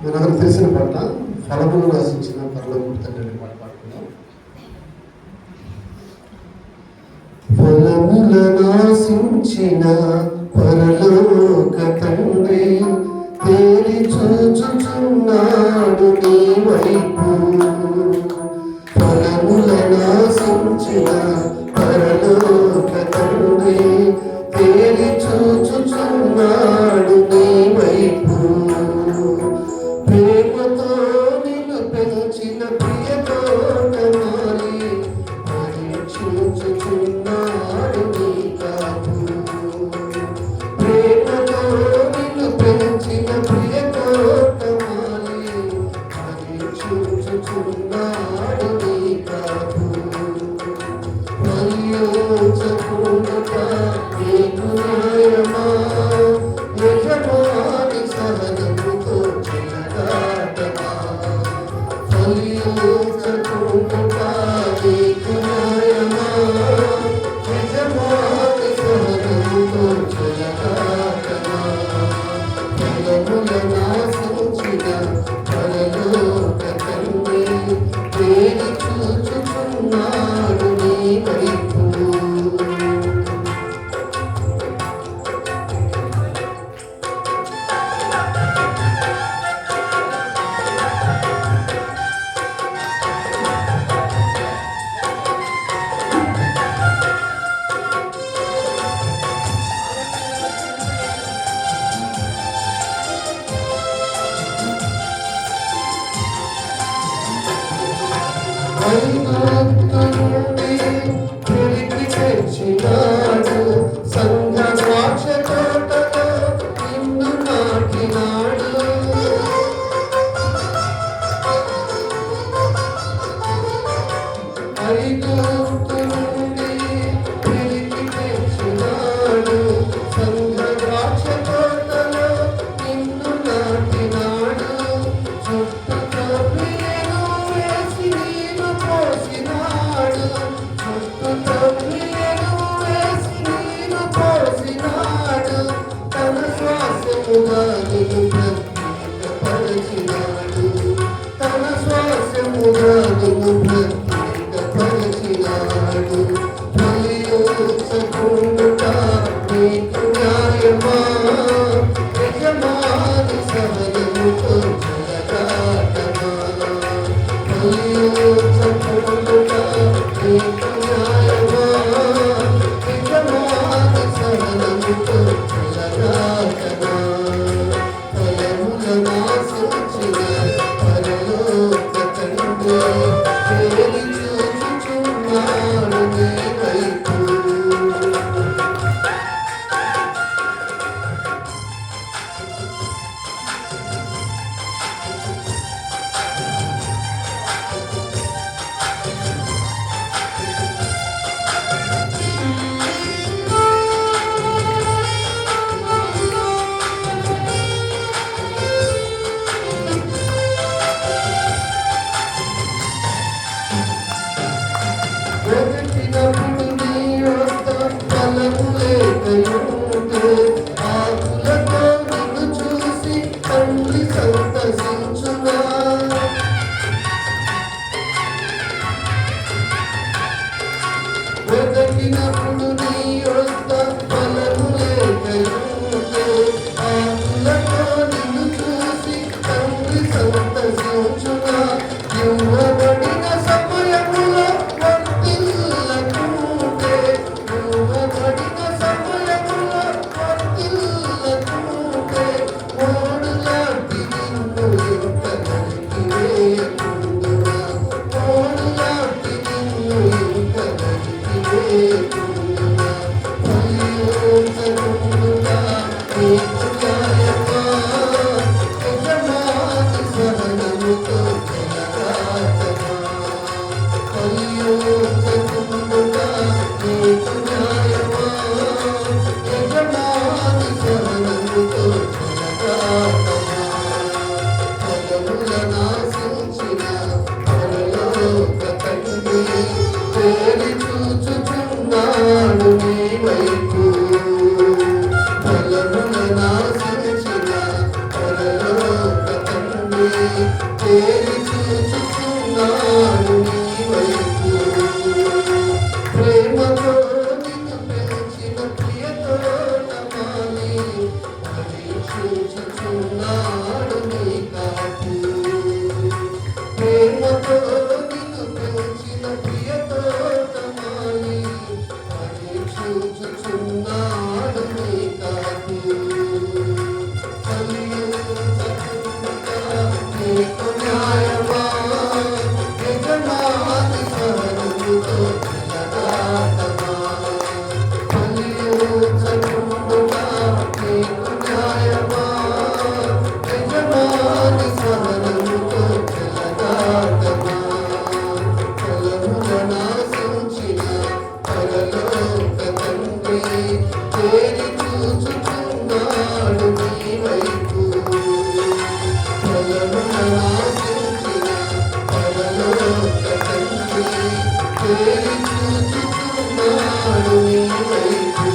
మనందరికి తెలిసిన పాట ఫలములు రాసించిన పరలోకపు తండ్రి పాట పాడుకుందాం. ఫలములను ఆశించిన పరలోక తండ్రి తేరి చూచుచున్నాడు నీ వైపు. ఫలములను ఆశించిన పరలోక తండ్రి తేరి చూచుచున్నాడు నీ వైపు. ప్రేమతో నిన్ను పెంచిన ప్రియ తోటమాలి పరీక్షించుచున్నాడు నీ కాపు. ప్రేమతో నిన్ను పెంచిన ప్రియ తోటమాలి పరీక్షించుచున్నాడు నీ కాపు. ఫలించకుండా నీకు న్యాయమా యజమాని సహనముతో చెలగాటమా. ఫలించకుండా నీకు న్యాయమా యజమాని సహనముతో చెలగాటమా. ఫలములను ఆశించిన పరలోక తండ్రి తేరి చూచుచున్నాడు నీ వైపు. తిరిగి తెచ్చినాడు సంఘ ద్రాక్ష తోటలో నిన్ను నాటినాడు. ఐగుప్తు నుండి తిరిగి తెచ్చినాడు సంఘ ద్రాక్ష తోటలో నిన్ను నాటినాడు. చుట్టూ తొమ్మిదేను వేసి నీరు పోసినాడు. చుట్టూ తొమ్మిదేను వేసి నీరు పోసినాడు. తన శ్వాసముగా నిన్ను ప్రత్యేకపరచినాడు. తన శ్వాసముగా నిన్ను ప్రత్యేకపరచినాడు. ఫలించకుండా నీకు న్యాయమా యజమాని సహనముతో చెలగాటమా. ఫలించకుండా నీకు న్యాయమా యజమాని సహనముతో చెలగాటమా. ఫలములను ఆశించిన పరలోక తండ్రి తేరి చూచుచున్నాడు నీ వైపు. వెతికినప్పుడు నీ వద్ద ఫలము లేకయుంటే ఆకులతో నిన్ను చూసి తండ్రి సంతసించునా. వెతికినప్పుడు నీ వద్ద ఫలము లేకయుంటే ఆకులతో నిన్ను చూసి తండ్రి సంతసించునా. ఇవ్వబడిన సమయములో వర్ధిల్లకుంటే ఇవ్వబడిన సమయములో వర్ధిల్లకుంటే ఓడు లాంటిది తేరి చూచుచున్నాడు నీ వైపు. ప్రేమతో నిన్ను పెంచిన ప్రియతోటమాలి పరీక్షించుచున్నాడు నీ కాపు. ప్రేమతో నిన్ను పెంచిన ప్రియతోటమాలి పరీక్షించుచున్నాడు నీ కాపు. నీకు న్యాయమా యజమాని సహనముతో జగదాటమా. ఫలించకుండునా నీకు న్యాయమా యజమాని సహనముతో జగదాటమా. ఫలమున నాశించిన పరలోక తండ్రి తేరి చూచుచున్నాడు నీ వైపు. ఫలమున నాశించిన పరలోక తండ్రి తేరి చూచుచున్నాడు నీ వైపు.